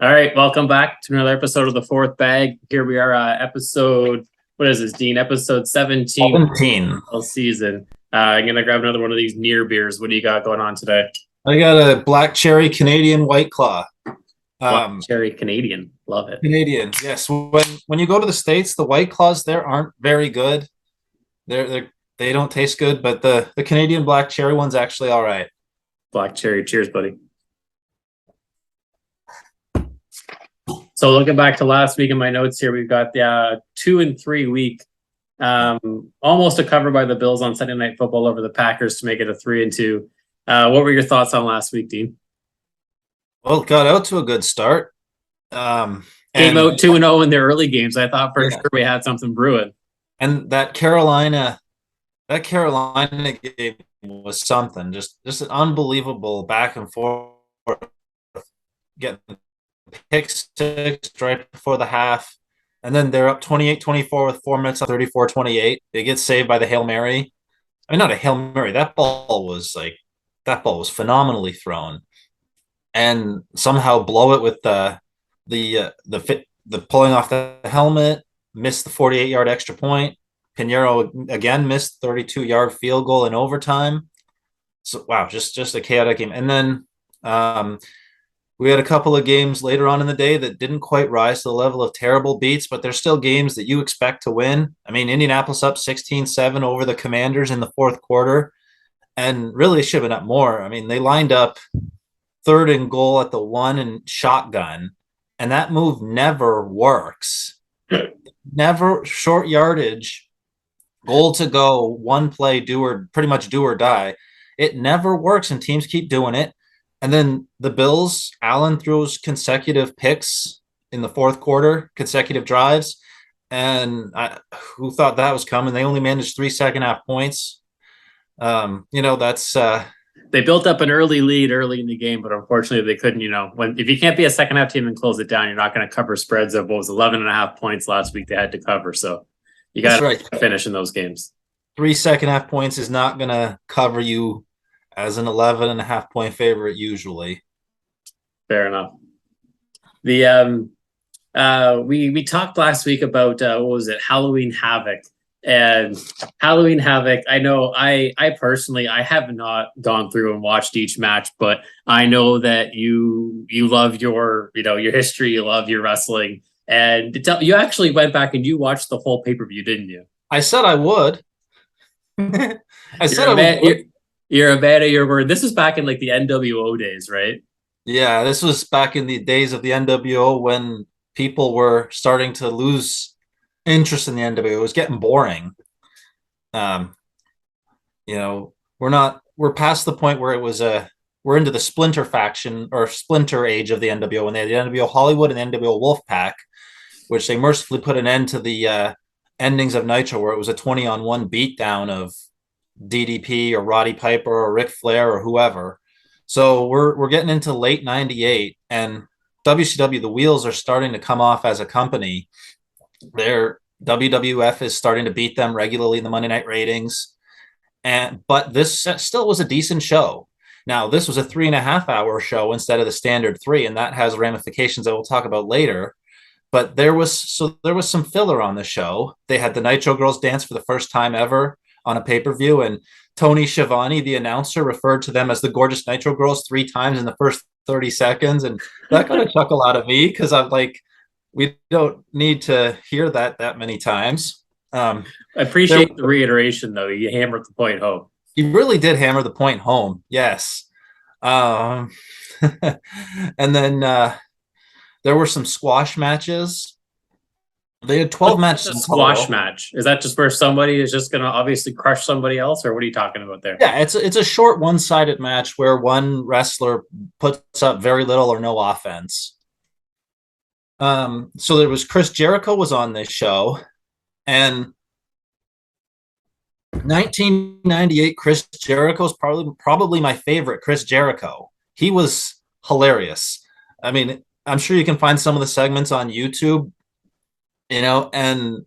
All right, welcome back to another episode of the Fourth Bag. Here we are, episode, what is this, Dean? Episode 17 17. all season. I'm going to grab another one of these near beers. What do you got going on today? I got a black cherry Canadian White Claw. Black cherry Canadian. Love it. Canadian, yes. When you go to the States, the White Claws there aren't very good. They don't taste good, but the Canadian black cherry one's actually all right. Black cherry. Cheers, buddy. So looking back to last week in my notes here, we've got the 2 and 3 week, almost a cover by the Bills on Sunday Night Football over the Packers to make it a 3 and 2. What were your thoughts on last week, Dean? Well, got out to a good start. Came out 2-0 in their early games. I thought for sure we had something brewing. And that Carolina game was something. Just an unbelievable back and forth, getting pick six right before the half. And then they're up 28-24 with 4 minutes, 34-28. They get saved by the Hail Mary. I mean, not a Hail Mary. That ball was phenomenally thrown. And somehow blow it with the pulling off the helmet, missed the 48-yard extra point. Pinheiro again missed 32-yard field goal in overtime. So wow, just a chaotic game. And then we had a couple of games later on in the day that didn't quite rise to the level of terrible beats, but they're still games that you expect to win. I mean, Indianapolis up 16-7 over the Commanders in the fourth quarter, and really should have been up more. I mean, they lined up 3rd and goal at the 1 and shotgun, and that move never works. Never short yardage, goal to go, one play, pretty much do or die. It never works, and teams keep doing it. And then the Bills, Allen throws consecutive picks in the fourth quarter, consecutive drives. And who thought that was coming? They only managed 3 second-half points. That's they built up an early lead early in the game, but unfortunately they couldn't, if you can't be a second half team and close it down, you're not going to cover spreads of what was 11.5 points last week they had to cover. So you got to finish in those games. 3 second-half points is not going to cover you as an 11.5 point favorite usually. Fair enough. The we talked last week about what was it, Halloween Havoc. And Halloween Havoc, I know I personally I have not gone through and watched each match, but I know that you love your your history, you love your wrestling, and you actually went back and you watched the whole pay-per-view, didn't you? I said I would. You're a man of your word. This was back in like the NWO days, right? Yeah, this was back in the days of the NWO when people were starting to lose interest in the NWO. It was getting boring. We're past the point where we're into the splinter faction or splinter age of the NWO, when they had the NWO Hollywood and the NWO Wolfpack, which they mercifully put an end to the endings of Nitro, where it was a 20-on-1 beatdown of DDP or Roddy Piper or Ric Flair or whoever. So we're getting into late 98, and WCW, the wheels are starting to come off as a company. Their WWF is starting to beat them regularly in the Monday night ratings. But this still was a decent show. Now, this was a 3.5-hour show instead of the standard 3, and that has ramifications that we'll talk about later. But there was some filler on the show. They had the Nitro Girls dance for the first time ever on a pay-per-view, and Tony Schiavone, the announcer, referred to them as the gorgeous Nitro Girls 3 times in the first 30 seconds. And that got a chuckle out of me, because I'm like, we don't need to hear that many times. I appreciate the reiteration, though. You hammered the point home. He really did hammer the point home, yes. And then there were some squash matches. They had 12 matches. A squash match. Is that just where somebody is just going to obviously crush somebody else, or what are you talking about there? Yeah, it's a short one-sided match where one wrestler puts up very little or no offense. So there was Chris Jericho was on this show, and 1998 Chris Jericho is probably my favorite Chris Jericho. He was hilarious. I mean, I'm sure you can find some of the segments on YouTube, and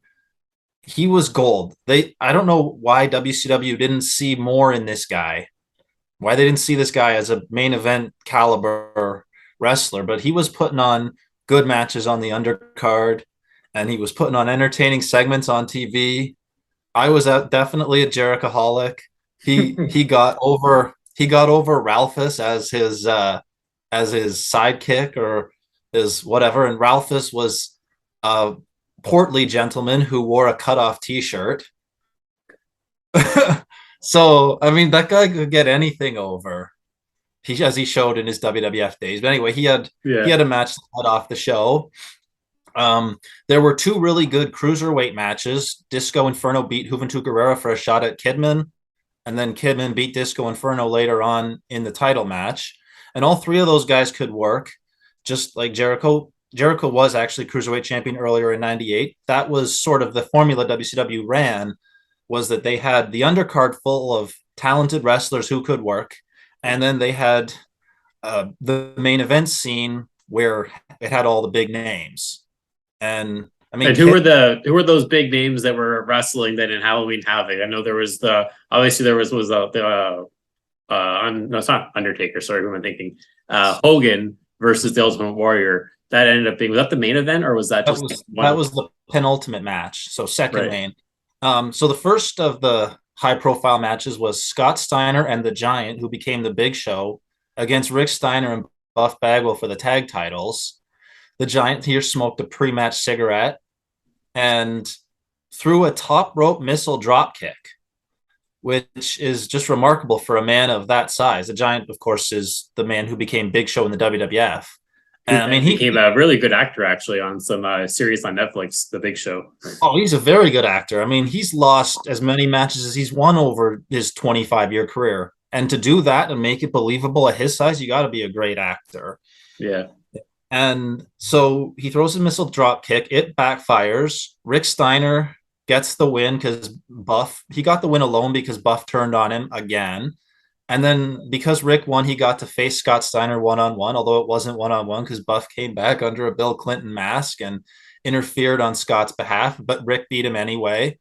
he was gold. I don't know why WCW didn't see more in this guy, why they didn't see this guy as a main event caliber wrestler, but he was putting on good matches on the undercard, and he was putting on entertaining segments on TV. I was definitely a Jerichoholic. He got over Ralphus as his sidekick or his whatever, and Ralphus was a portly gentleman who wore a cutoff T-shirt. So I mean, that guy could get anything over. As he showed in his WWF days. But anyway, he Yeah. had a match that led off the show. There were two really good cruiserweight matches. Disco Inferno beat Juventud Guerrera for a shot at Kidman, and then Kidman beat Disco Inferno later on in the title match. And all three of those guys could work, just like Jericho. Jericho was actually cruiserweight champion earlier in '98. That was sort of the formula WCW ran, was that they had the undercard full of talented wrestlers who could work, and then they had the main event scene where it had all the big names. And I mean, And who were those big names that were wrestling then in Halloween Havoc? I know there was obviously there was no, it's not Undertaker. Sorry, who am I thinking? Hogan versus the Ultimate Warrior. That ended up being, was that the main event or was that just one? that was the penultimate match, so second Right. main. So the first of the high profile matches was Scott Steiner and the Giant, who became the Big Show, against Rick Steiner and Buff Bagwell for the tag titles. The Giant here smoked a pre-match cigarette and threw a top rope missile drop kick, which is just remarkable for a man of that size. The Giant, of course, is the man who became Big Show in the WWF. Who And I mean, then became a really good actor actually on some series on Netflix, The Big Show. he's a very good actor. I mean, he's lost as many matches as he's won over his 25-year career. And to do that and make it believable at his size, you got to be a great actor. Yeah. And so he throws a missile drop kick. It backfires. Rick Steiner gets the win he got the win alone because Buff turned on him again. And then because Rick won, he got to face Scott Steiner one-on-one, although it wasn't one-on-one because Buff came back under a Bill Clinton mask and interfered on Scott's behalf, but Rick beat him anyway.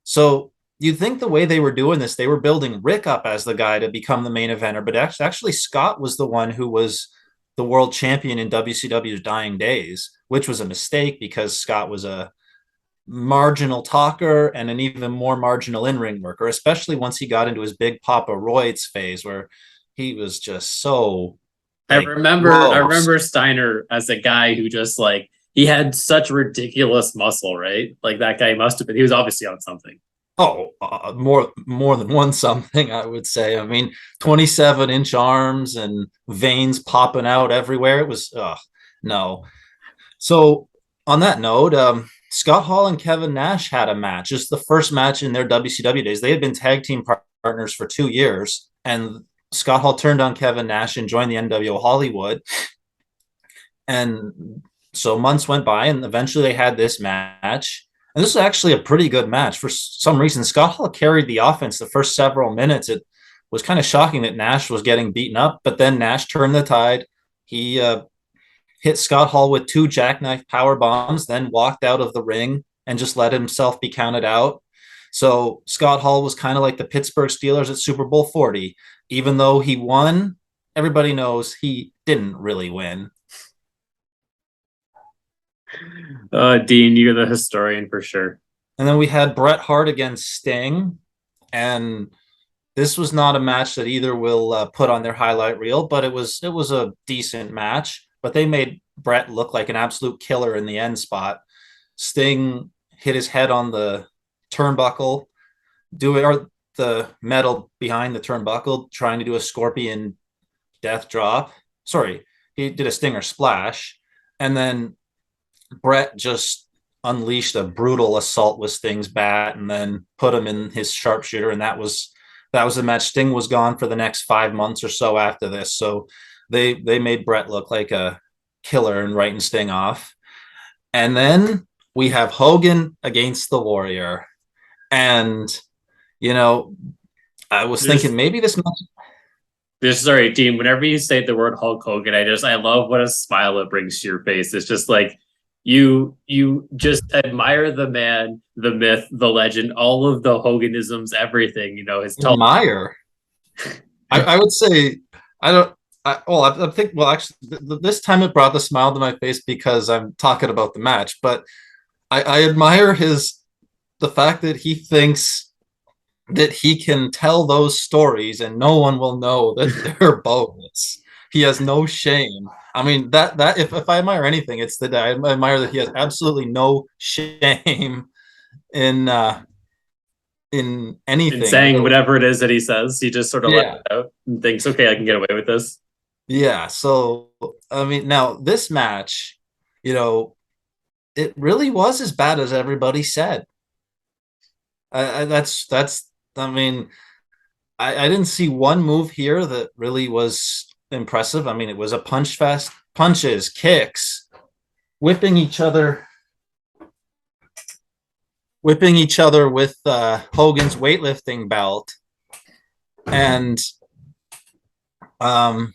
So you'd think the way they were doing this, they were building Rick up as the guy to become the main eventer, but actually Scott was the one who was the world champion in WCW's dying days, which was a mistake because Scott was a marginal talker and an even more marginal in-ring worker, especially once he got into his big Papa Roids phase where he was just so I gross. remember Steiner as a guy who just like he had such ridiculous muscle, right? Like that guy must have been, he was obviously on something. More than one something, I would say. I mean, 27-inch arms and veins popping out everywhere. It was no. So on that note, Scott Hall and Kevin Nash had a match. Just the first match in their WCW days. They had been tag team partners for 2 years, and Scott Hall turned on Kevin Nash and joined the NWO Hollywood. And so months went by, and eventually they had this match. And this is actually a pretty good match. For some reason, Scott Hall carried the offense the first several minutes. It was kind of shocking that Nash was getting beaten up, but then Nash turned the tide. He hit Scott Hall with 2 jackknife power bombs, then walked out of the ring and just let himself be counted out. So Scott Hall was kind of like the Pittsburgh Steelers at Super Bowl 40. Even though he won, everybody knows he didn't really win. Dean, you're the historian for sure. And then we had Bret Hart against Sting. And this was not a match that either will put on their highlight reel, but it was a decent match. But they made Bret look like an absolute killer in the end spot. Sting hit his head on the turnbuckle, or the metal behind the turnbuckle, trying to do a scorpion death drop. Sorry, he did a Stinger splash. And then Bret just unleashed a brutal assault with Sting's bat and then put him in his sharpshooter. And that was the match. Sting was gone for the next 5 months or so after this. So they made Bret look like a killer and writing Sting off. And then we have Hogan against the Warrior. And, I was thinking maybe this match. Sorry, Dean, whenever you say the word Hulk Hogan, I love what a smile it brings to your face. It's just like, you just admire the man, the myth, the legend, all of the Hoganisms, everything. His admire. I would say I don't. I think, well, actually, this time it brought the smile to my face because I'm talking about the match. But I admire the fact that he thinks that he can tell those stories and no one will know that they're bogus. He has no shame. I mean, that if I admire anything, it's that I admire that he has absolutely no shame in In anything. saying whatever it is that he says, he just sort of lets Yeah. it out and thinks, okay, I can get away with this. Yeah. So I mean, now this match, you know, it really was as bad as everybody said. That's. I mean, I didn't see one move here that really was impressive. I mean, it was a punch fest, punches, kicks, whipping each other, whipping each other with Hogan's weightlifting belt, and um,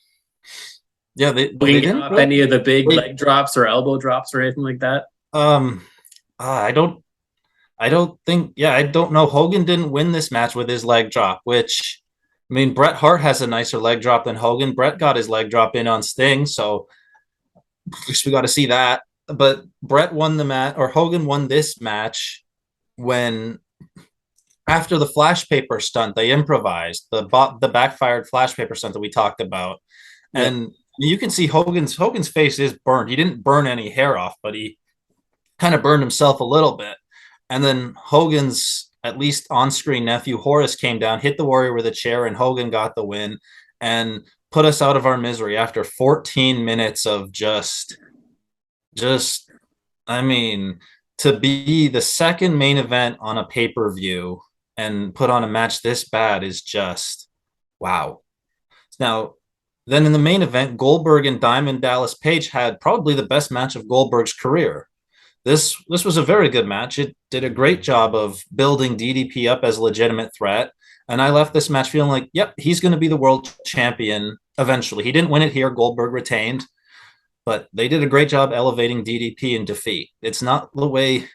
yeah, they Winging didn't off any of the big really. leg drops or elbow drops or anything like that. Um, I don't think. Yeah, I don't know. Hogan didn't win this match with his leg drop, which. I mean, Bret Hart has a nicer leg drop than Hogan. Bret got his leg drop in on Sting, so at least we got to see that. But Bret won the match, or Hogan won this match when after the flash paper stunt they improvised the backfired flash paper stunt that we talked about, Yep. and you can see Hogan's face is burned. He didn't burn any hair off, but he kind of burned himself a little bit. And then Hogan's at least on-screen nephew Horace came down, hit the Warrior with a chair, and Hogan got the win and put us out of our misery after 14 minutes of just I mean, to be the second main event on a pay-per-view and put on a match this bad is just wow. Now, then in the main event, Goldberg and Diamond Dallas Page had probably the best match of Goldberg's career. This was a very good match. It did a great job of building DDP up as a legitimate threat. And I left this match feeling like, yep, he's going to be the world champion eventually. He didn't win it here. Goldberg retained, but they did a great job elevating DDP in defeat. It's not the way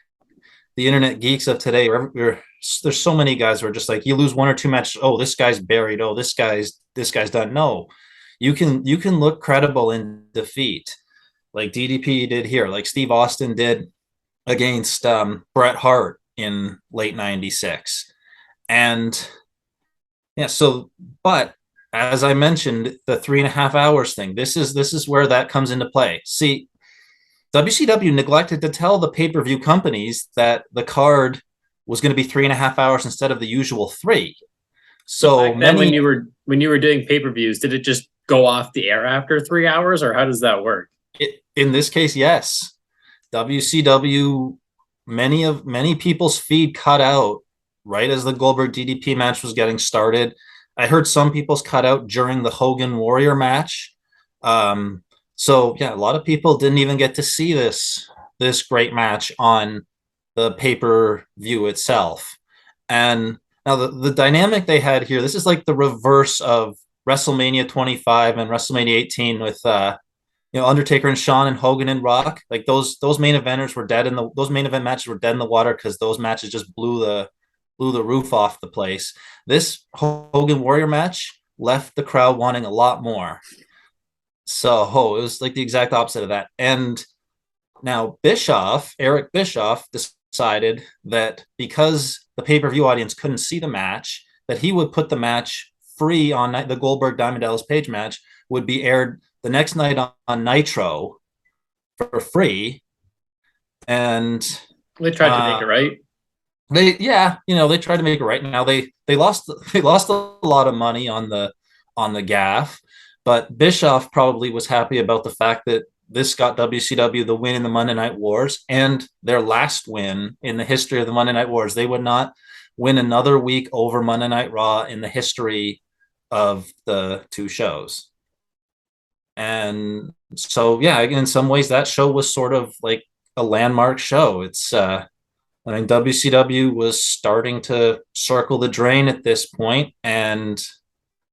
the internet geeks of today, there's so many guys who are just like, you lose one or two matches. Oh, this guy's buried. Oh, this guy's done. No, you can look credible in defeat like DDP did here, like Steve Austin did against Bret Hart in late '96, and yeah. So, but as I mentioned, the 3.5 hours thing. This is where that comes into play. See, WCW neglected to tell the pay-per-view companies that the card was going to be 3.5 hours instead of the usual three. So So back then, many when you were doing pay per views, did it just go off the air after 3 hours, or how does that work? in this case, yes, WCW. Many people's feed cut out right as the Goldberg DDP match was getting started. I heard some people's cut out during the Hogan Warrior match. So yeah, a lot of people didn't even get to see this great match on the pay-per-view itself. And now the dynamic they had here, this is like the reverse of WrestleMania 25 and WrestleMania 18 with Undertaker and Shawn and Hogan and Rock. Like those main eventers were dead in those main event matches were dead in the water because those matches just blew the roof off the place. This Hogan Warrior match left the crowd wanting a lot more. So it was like the exact opposite of that. And now Eric Bischoff, decided that because the pay-per-view audience couldn't see the match, that he would put the match free on the Goldberg Diamond Dallas Page match would be aired the next night on Nitro for free. And They tried to make it right. they tried to make it right. Now they lost a lot of money on the gaff, but Bischoff probably was happy about the fact that this got WCW the win in the Monday Night Wars and their last win in the history of the Monday Night Wars. They would not win another week over Monday Night Raw in the history of the two shows. And so, yeah, in some ways, that show was sort of like a landmark show. I mean, WCW was starting to circle the drain at this point, and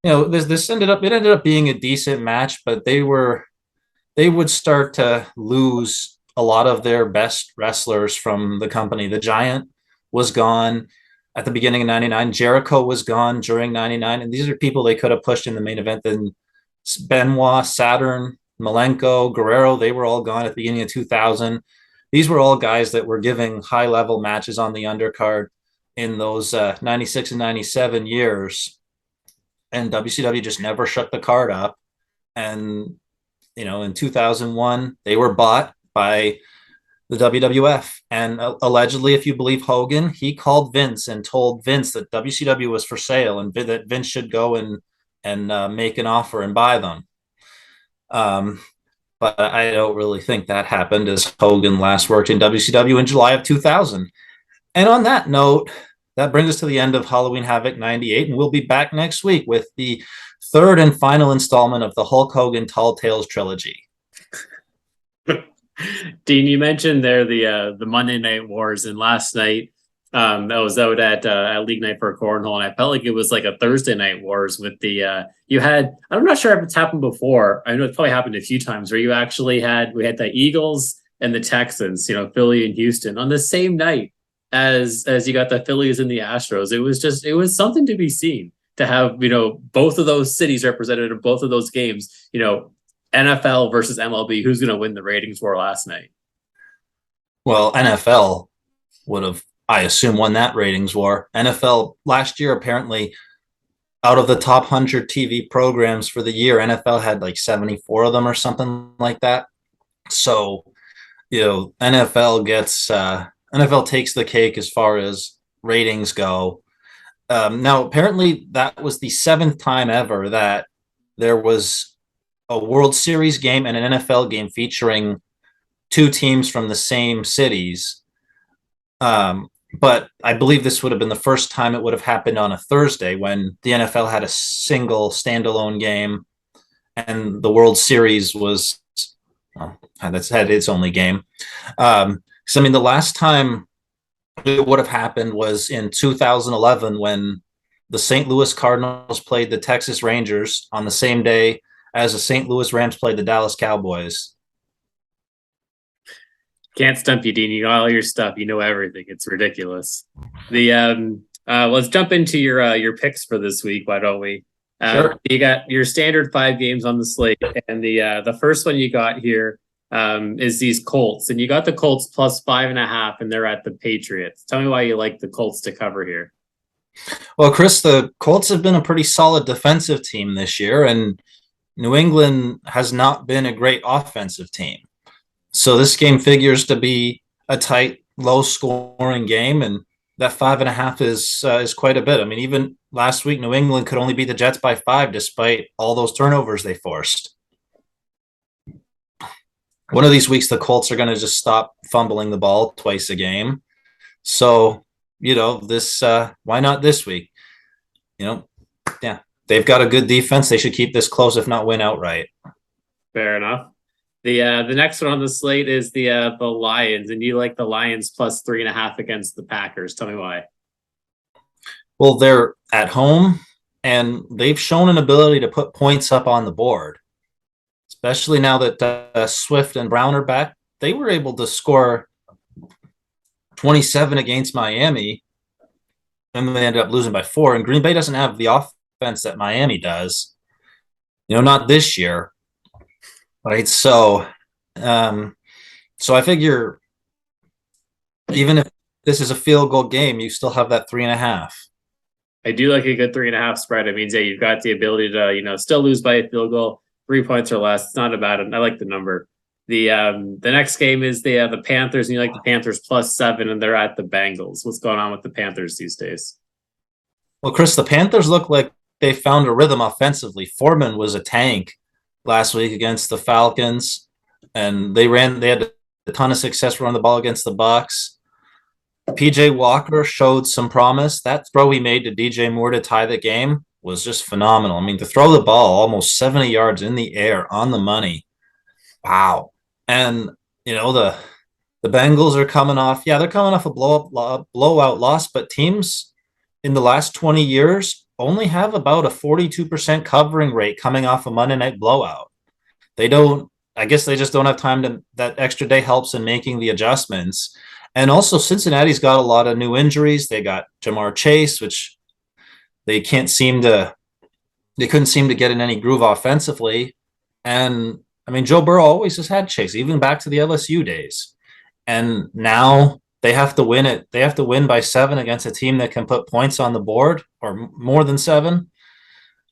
this ended up being a decent match, but they would start to lose a lot of their best wrestlers from the company. The Giant was gone at the beginning of '99. Jericho was gone during '99, and these are people they could have pushed in the main event. Then Benoit, Saturn, Malenko, Guerrero, they were all gone at the beginning of 2000. These were all guys that were giving high-level matches on the undercard in those 96 and 97 years. And WCW just never shut the card up. And, in 2001, they were bought by the WWF. And allegedly, if you believe Hogan, he called Vince and told Vince that WCW was for sale and that Vince should go and make an offer and buy them. But I don't really think that happened, as Hogan last worked in WCW in July of 2000. And on that note, that brings us to the end of Halloween Havoc 98, and we'll be back next week with the third and final installment of the Hulk Hogan Tall Tales trilogy. Dean, you mentioned there the Monday Night Wars, and last night I was out at League Night for Cornhole, and I felt like it was like a Thursday Night Wars with you had, I'm not sure if it's happened before. I know it's probably happened a few times where we had the Eagles and the Texans, Philly and Houston on the same night as you got the Phillies and the Astros. It was something to be seen to have, both of those cities represented in both of those games, NFL versus MLB, who's going to win the ratings war last night? Well, NFL would have, I assume, won that ratings war. NFL last year, apparently, out of the top 100 TV programs for the year, NFL had like 74 of them or something like that. So, NFL takes the cake as far as ratings go. Now, apparently, that was the 7th time ever that there was a World Series game and an NFL game featuring two teams from the same cities. But I believe this would have been the first time it would have happened on a Thursday, when the NFL had a single standalone game and the World Series was, that's had its only game. So, the last time it would have happened was in 2011, when the St. Louis Cardinals played the Texas Rangers on the same day as the St. Louis Rams played the Dallas Cowboys. Can't stump you, Dean. You got all your stuff. You know everything. It's ridiculous. Let's jump into your picks for this week. Why don't we? Sure. You got your standard 5 games on the slate, and the first one you got here is these Colts, and you got the Colts plus 5.5, and they're at the Patriots. Tell me why you like the Colts to cover here. Well, Chris, the Colts have been a pretty solid defensive team this year, and New England has not been a great offensive team. So this game figures to be a tight, low-scoring game, and that 5.5 is quite a bit. Even last week, New England could only beat the Jets by 5, despite all those turnovers they forced. One of these weeks, the Colts are going to just stop fumbling the ball twice a game. So, why not this week? Yeah, they've got a good defense. They should keep this close, if not win outright. Fair enough. The next one on the slate is the Lions, and you like the Lions plus 3.5 against the Packers. Tell me why. Well, they're at home, and they've shown an ability to put points up on the board, especially now that Swift and Brown are back. They were able to score 27 against Miami, and they ended up losing by 4. And Green Bay doesn't have the offense that Miami does, not this year. Right. So I figure even if this is a field goal game, you still have that 3.5. I do like a good 3.5 spread. It means you've got the ability to, still lose by a field goal, 3 points or less. It's not a bad one. I like the number. The next game is the Panthers, and you like the Panthers plus 7, and they're at the Bengals. What's going on with the Panthers these days? Well, Chris, the Panthers look like they found a rhythm offensively. Foreman was a tank last week against the Falcons, and they had a ton of success running the ball against the Bucs. PJ Walker showed some promise. That throw he made to DJ Moore to tie the game was just phenomenal. To throw the ball almost 70 yards in the air on the money. Wow. And the Bengals are coming off. Yeah, they're coming off a blowout loss, but teams in the last 20 years only have about a 42% covering rate coming off a Monday night blowout. I guess they just don't have time that extra day helps in making the adjustments. And also Cincinnati's got a lot of new injuries. They got Jamar Chase, which they can't seem to they couldn't seem to get in any groove offensively. And I mean, Joe Burrow always has had chase, even back to the LSU days. And now they have to win it. They have to win by 7 against a team that can put points on the board or more than 7.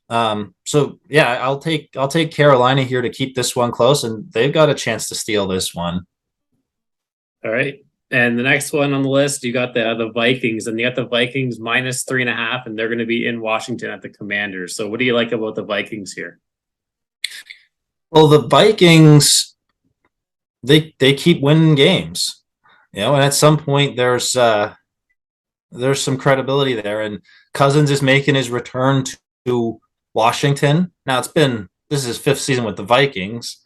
So yeah, I'll take Carolina here to keep this one close, and they've got a chance to steal this one. All right. And the next one on the list, you got the Vikings, and you got the Vikings minus 3.5, and they're going to be in Washington at the Commanders. So what do you like about the Vikings here? Well, the Vikings, they keep winning games, and at some point there's some credibility there, and Cousins is making his return to Washington. Now this is his 5th season with the Vikings.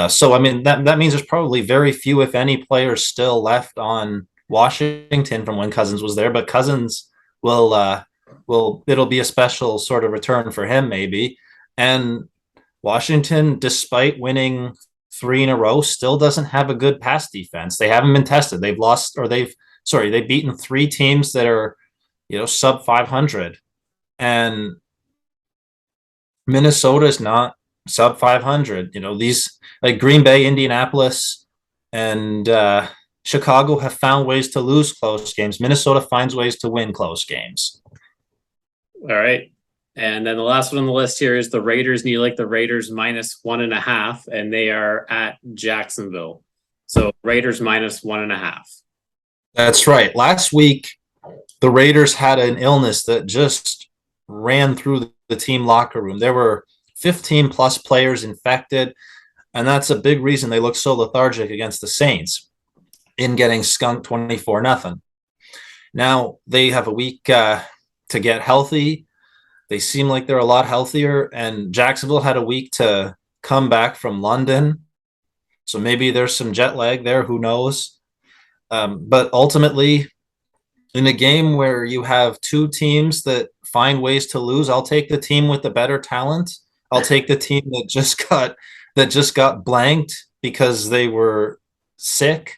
So I mean that means there's probably very few, if any, players still left on Washington from when Cousins was there. But Cousins will it'll be a special sort of return for him maybe. And Washington, despite winning 3 in a row, still doesn't have a good pass defense. They haven't been tested. They've beaten 3 teams that are sub 500, and Minnesota is not sub 500. These like Green Bay, Indianapolis, and Chicago have found ways to lose close games. Minnesota finds ways to win close games. All right. And then the last one on the list here is the Raiders, and you like the Raiders minus 1.5, and they are at Jacksonville. So Raiders minus 1.5. That's right. Last week, the Raiders had an illness that just ran through the team locker room. There were 15 plus players infected, and that's a big reason they look so lethargic against the Saints in getting skunked 24-0. Now they have a week to get healthy. They seem like they're a lot healthier, and Jacksonville had a week to come back from London. So maybe there's some jet lag there, who knows? But ultimately, in a game where you have 2 teams that find ways to lose, I'll take the team with the better talent. I'll take the team that just got blanked because they were sick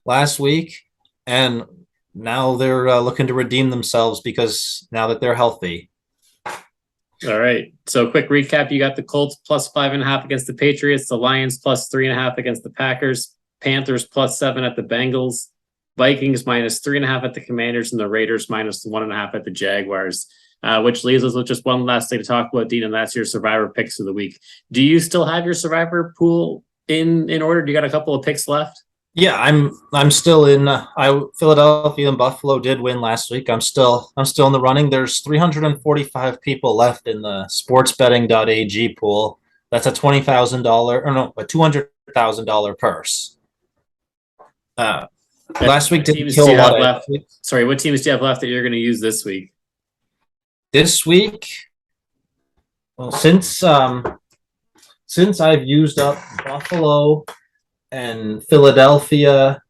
last week, and now they're looking to redeem themselves because now that they're healthy. All right. So quick recap: you got the Colts plus 5.5 against the Patriots, the Lions plus 3.5 against the Packers, Panthers plus 7 at the Bengals, Vikings minus 3.5 at the Commanders, and the Raiders minus 1.5 at the Jaguars. Which leaves us with just one last thing to talk about, Dean, and that's your Survivor picks of the week. Do you still have your Survivor pool in order? Do you got a couple of picks left? Yeah, I'm still in. Philadelphia and Buffalo did win last week. I'm still in the running. There's 345 people left in the sportsbetting.ag pool. That's a a $200,000 purse. Last week didn't kill a lot left. Sorry, what teams do you have left that you're going to use this week? This week, well, since I've used up Buffalo and Philadelphia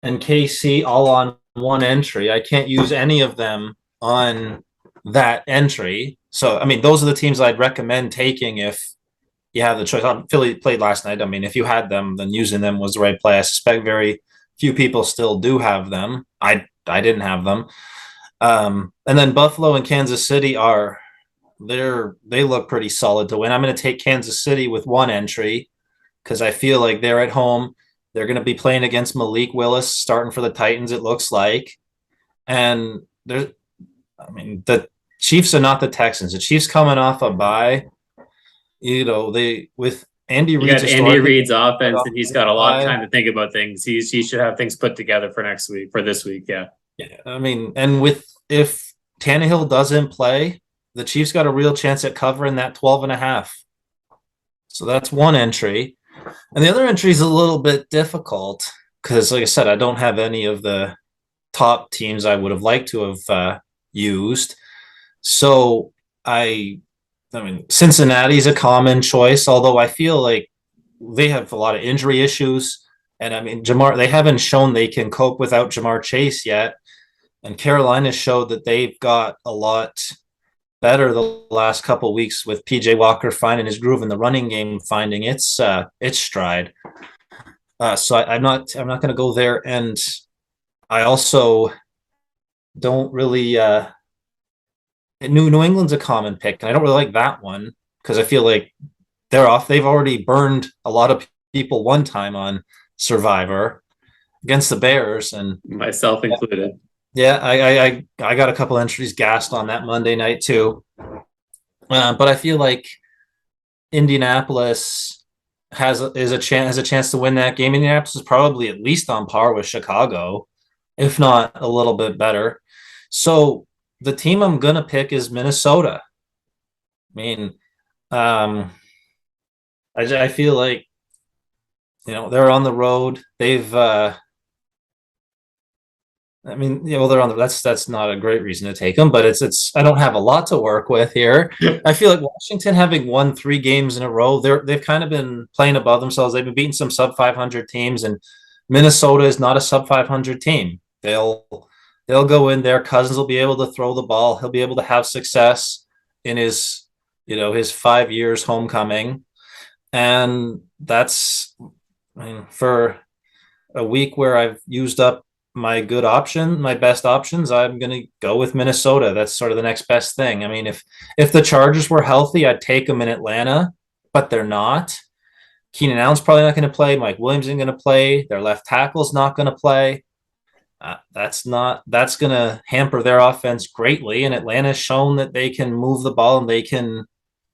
and KC all on one entry, I can't use any of them on that entry. So, I mean, those are the teams I'd recommend taking if you have the choice. Philly played last night. I mean, if you had them, then using them was the right play. I suspect very few people still do have them. I didn't have them. And then Buffalo and Kansas City they look pretty solid to win. I'm going to take Kansas City with 1 entry because I feel like they're at home. They're going to be playing against Malik Willis, starting for the Titans, it looks like. And the Chiefs are not the Texans. The Chiefs coming off a bye. With Andy Reid's offense, and he's got a lot of time to think about things. He should have things put together for this week. Yeah. Yeah, I mean, and if Tannehill doesn't play, the Chiefs got a real chance at covering that 12.5. So that's 1 entry. And the other entry is a little bit difficult because, like I said, I don't have any of the top teams I would have liked to have used. So I mean, Cincinnati's a common choice, although I feel like they have a lot of injury issues. And I mean, they haven't shown they can cope without Jamar Chase yet. And Carolina showed that they've got a lot better the last couple of weeks with PJ Walker finding his groove and the running game finding its stride. So I'm not going to go there. And I also don't really New England's a common pick, and I don't really like that one because I feel like they're off. They've already burned a lot of people one time on Survivor against the Bears, and myself included. yeah, I got a couple entries gassed on that Monday night too. But I feel like Indianapolis has a chance to win that game. Indianapolis is probably at least on par with Chicago, if not a little bit better. So the team I'm gonna pick is Minnesota. I mean, um, I feel like they're on the road. I mean, yeah, well, they're on the. That's not a great reason to take them, but it's. I don't have a lot to work with here. I feel like Washington, having won 3 games in a row, they've kind of been playing above themselves. They've been beating some sub 500 teams, and Minnesota is not a sub 500 team. They'll go in there. Cousins will be able to throw the ball. He'll be able to have success in his 5 years homecoming, and that's. I mean, for a week where I've used up my best options, I'm going to go with Minnesota. That's sort of the next best thing. I mean, if the Chargers were healthy, I'd take them in Atlanta, but they're not. Keenan Allen's probably not going to play. Mike Williams isn't going to play. Their left tackle's not going to play. That's going to hamper their offense greatly. And Atlanta's shown that they can move the ball and they can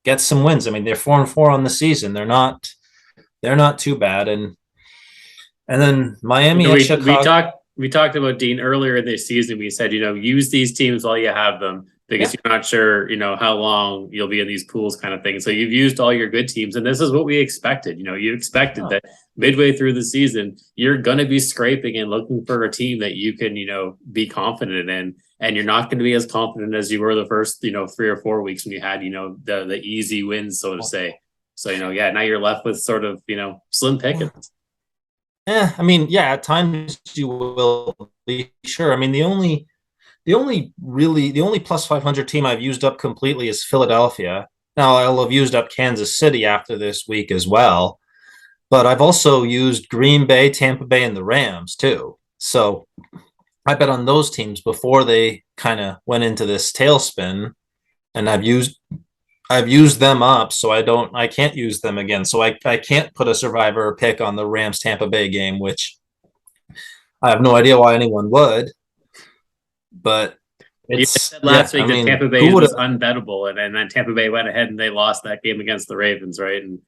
get some wins. I mean, they're 4-4 on the season. They're not too bad. And then Miami at Chicago. We talked about Dean earlier in this season. We said, use these teams while you have them because you're not sure, how long you'll be in these pools kind of thing. So you've used all your good teams. And this is what we expected. You expected that midway through the season, you're going to be scraping and looking for a team that you can, be confident in. And you're not going to be as confident as you were the first, 3 or 4 weeks when you had, the easy wins, so to say. So, now you're left with sort of, slim pickings. I mean, yeah, at times you will be sure. I mean, the only plus 500 team I've used up completely is Philadelphia. Now I'll have used up Kansas City after this week as well, but I've also used Green Bay, Tampa Bay, and the Rams too. So I bet on those teams before they kind of went into this tailspin, and I've used them up, so I can't use them again. So I can't put a survivor pick on the Rams Tampa Bay game, which I have no idea why anyone would. But you said last week that Tampa Bay was unbettable, and then Tampa Bay went ahead and they lost that game against the Ravens, right? And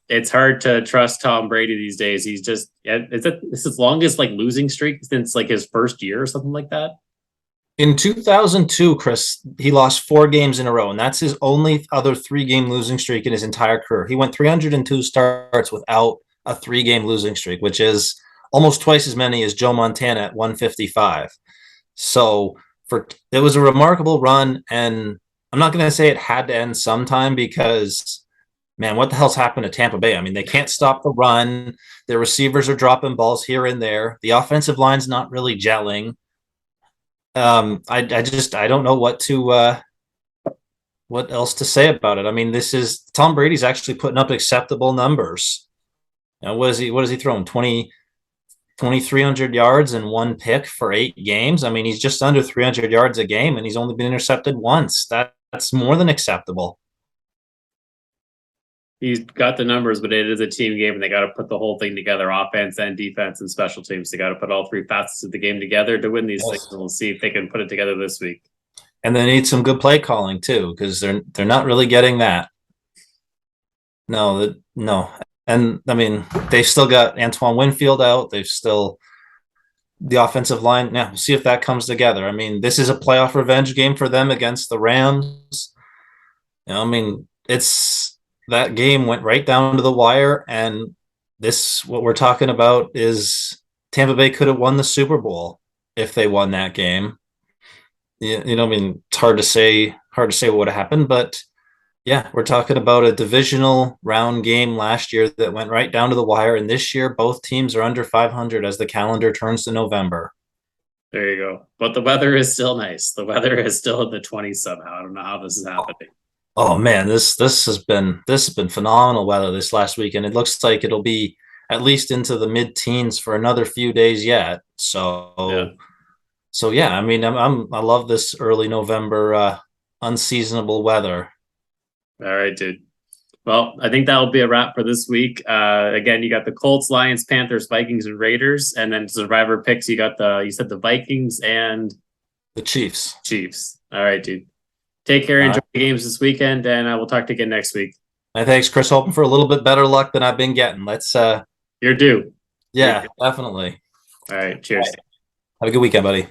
it's hard to trust Tom Brady these days. He's just it's his longest losing streak since his first year or something like that. In 2002, Chris, he lost 4 games in a row, and that's his only other 3-game losing streak in his entire career. He went 302 starts without a 3-game losing streak, which is almost twice as many as Joe Montana at 155. So it was a remarkable run, and I'm not going to say it had to end sometime because, man, what the hell's happened to Tampa Bay? I mean, they can't stop the run. Their receivers are dropping balls here and there. The offensive line's not really gelling. I don't know what else to say about it. I mean, this is Tom Brady's actually putting up acceptable numbers. Now, what is he throwing? 2,300 yards and 1 pick for 8 games. I mean, he's just under 300 yards a game, and he's only been intercepted once. That's more than acceptable. He's got the numbers, but it is a team game, and they got to put the whole thing together, offense and defense and special teams. They got to put all 3 facets of the game together to win these things. And we'll see if they can put it together this week. And they need some good play calling too, because they're not really getting that. No. And I mean, they've still got Antoine Winfield out. The offensive line. Now we'll see if that comes together. I mean, this is a playoff revenge game for them against the Rams. I mean, that game went right down to the wire, and what we're talking about is Tampa Bay could have won the Super Bowl if they won that game. I mean, it's hard to say what would have happened, but yeah, we're talking about a divisional round game last year that went right down to the wire, and this year both teams are under 500 as the calendar turns to November. There you go. But the weather is still nice. The weather is still in the 20s somehow. I don't know how this is happening. Oh man, this has been phenomenal weather this last week, and it looks like it'll be at least into the mid-teens for another few days yet. So So yeah, I mean, I love this early November unseasonable weather. All right, dude. Well, I think that'll be a wrap for this week. Again, you got the Colts, Lions, Panthers, Vikings, and Raiders, and then Survivor picks. You said the Vikings and The Chiefs. Chiefs. All right, dude. Take care. Enjoy the games this weekend, and we'll talk to you again next week. And thanks, Chris. Hoping for a little bit better luck than I've been getting. Let's You're due. yeah, definitely. All right. Cheers. Have a good weekend, buddy.